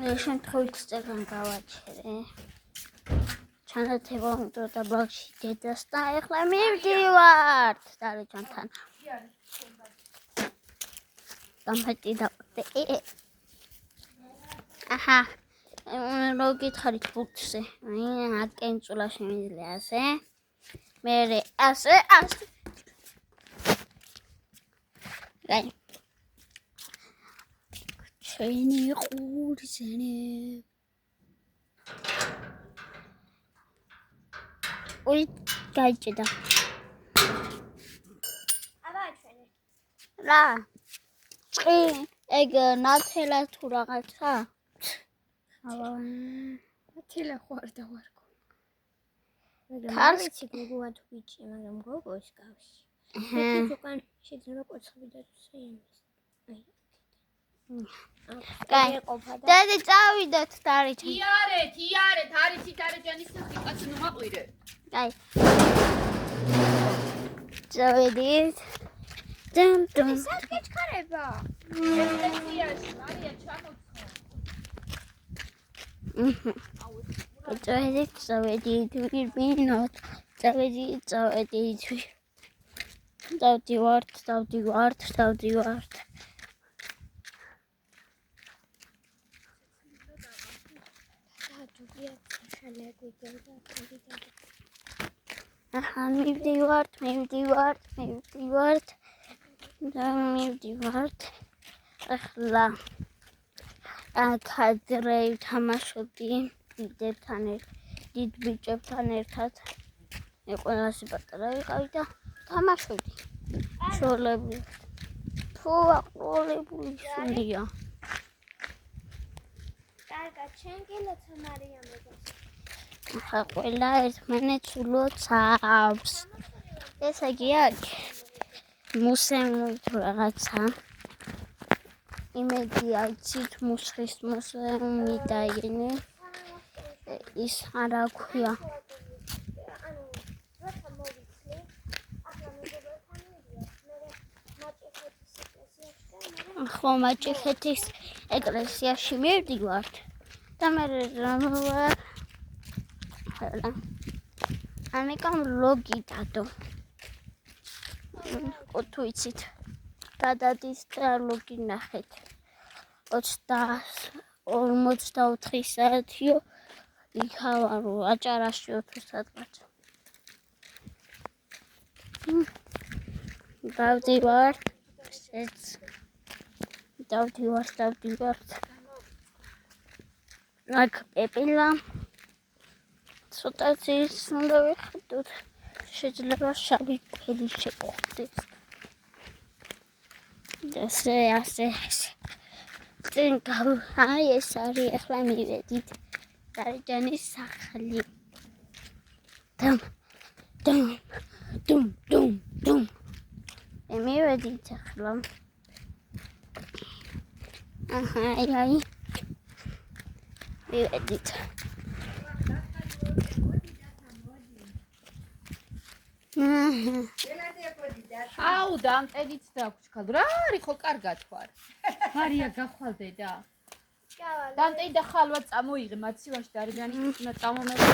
შემთხვევით წეგან გავაჩერე. ჩანათება უნდა და ბავში დედას და ეხლა მივდივართ დარეჯანთან. გამხეთი დავყდე. აჰა. რო გითხარით ბურთზე. აკენწულა შემიძლია ასე. მერე ასე. აი. ჩვენი ყურძენი. ой, გაიჭდა. აბა ჩვენი. რა? წი, ეგ ნათელა თუ რაღაცა? აბა, ნათელა ხო არ დავარქო. ქარს გოგოა თუ ბიჭი, მაგრამ გოგოს გავში. ეს უკან შეიძლება კვერცხები დაწესე იმის. კაი, დედა წავიდეთ დარეჯან. იარეთ, არის დარეჯანის სახი, კაცი ნუ მაყვირე. კაი. წავიდით. დამ. სად გეჩქარება? რეზიდენციაში, მარია ჩამოცხო. წავედით, ვირბინოთ. წავედით. დავდივართ. აჰა, მივდივართ. და მივდივართ. ახლა კადრე თამაშობდი დიდ ბიჭებთან ერთად. ყველასი პატარა ვიყავი და თამაშობდი. შოლები. თუ აყოლებული სულია. კარგად, შენ გილოცო მარიამ ეგოს. ახლა ყველა ერთმანეთს ულოცავს. ესე იგი აქ მუსეუმი თუ რაღაცა. იმედი აიცით მუსხის მუსეუმი და ინე ის არა ქვია. ხო მაჭიხეთის ეკლესიაში მივდივართ და მე ამიკამ ლოგი დადო. თუ იცით გადადის და ლოგი ნახეთ. 54 საათიო იქავარო აჭარაში 4 საათად. დავდივართ. დავდივართ. აქ პეპილა. ცოტა ძის უნდა ვიხდოთ. შეიძლება შავი ფერი შეგვხვდეს. ასე. წინ აი ეს არის ახლა მივედით. დარეჯანის სახლი. დუმ. მივედით ახლა. აჰა, აი. მივედით. აუ, დამტედით დაგვრჩქალ. რა არის ხო კარგად ვარ. მარია გახვალდე და. დამტედი და ხალვა წამოიღე მაცივაში დარეჯანის უნდა წამომეწე.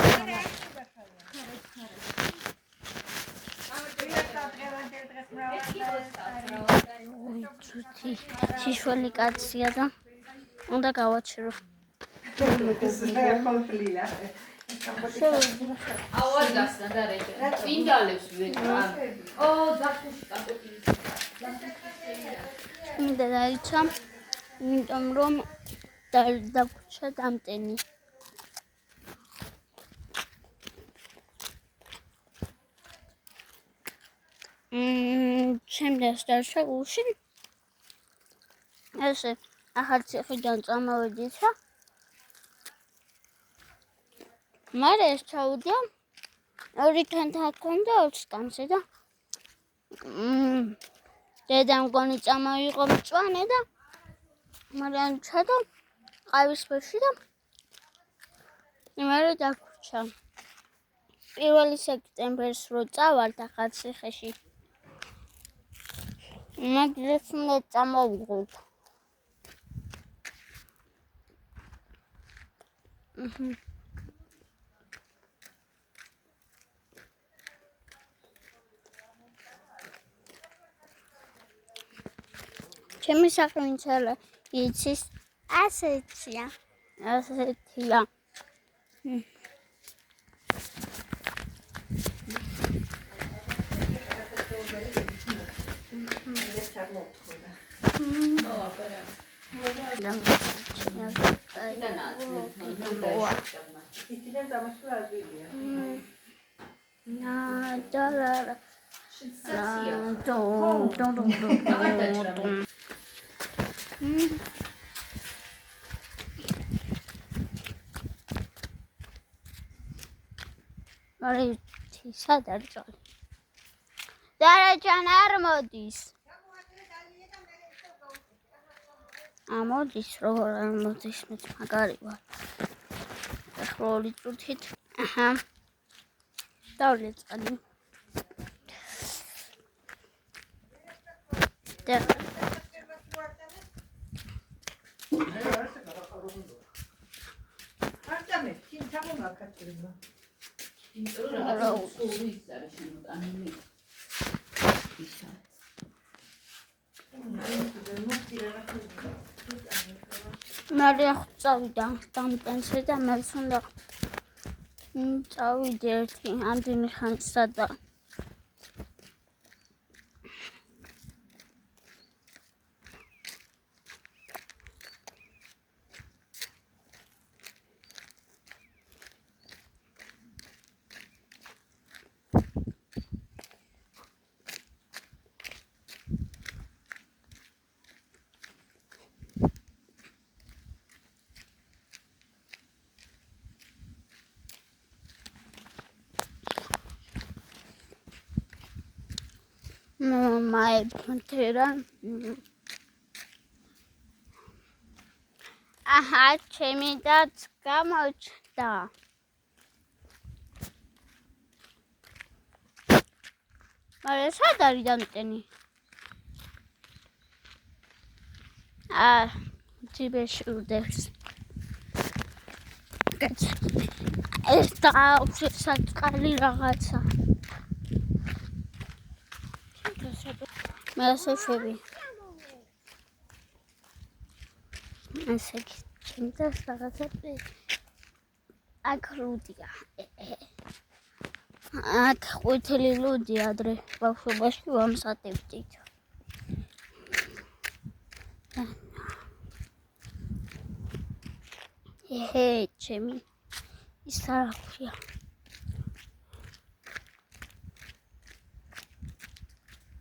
შიშველი კაცია და უნდა გავაჩერო. აუ გასნა დარეჯანი. წინდალებს ვეკრა. ძაფში კაპოტი. მინდა დაიცა, იმიტომ რომ დაგვრჩა დამტენი. შემდეს დარჩა გულში. ესე ახალ ციხიდან წამოვედით. მერე ეს ჩაუდია. ორი თანთა ჰქონდა 20 ტანზე და დედამ მგონი წამოიღო მწვანე და მარიამ ჩადო ყავისფერში და მერე დაგვრჩა. 1 სექტემბერს რო წავართ ახალ ციხეში. მაგდრეს უნდა წამოვიღოთ. ჩემი სახე ვინც არ იცის ასეთია. სად არის ძალი? დარაჯან არ მოდის. ამოდის როგორ არ მოდის მეც მაგარი ვარ. ახლა 2 წუთით. აჰა. დავლე წყალი. არტამე, თინ თამომა კაცრიმა. მარია წავიდა დამტენზე და მე უნდა წავიდე ერთი ამდენი ხანისა და my pantera. Aha, ჩემი დაც გამოჩნდა. მაგრამ სად არის დამტენი? ჯიბეში უდევს. ეს დააუჩე საწყალი რაღაცა. მასეები ასე ჩემთვის რაღაცები აქ ლუდია აქ ყვითელი ლუდია ადრე ბავშვობაში ვამზადებდით ჩემი ის არ აქვს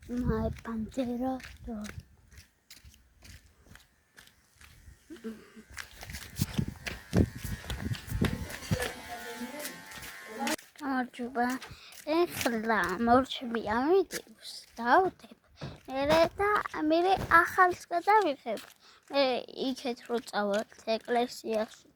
my pantera dog. Arjuba, ეხლა მორჩები ამიდევს, დავდებ. მე ახალს გადავიხებ. მე იქეთ რო წავართ ეკლესიაში.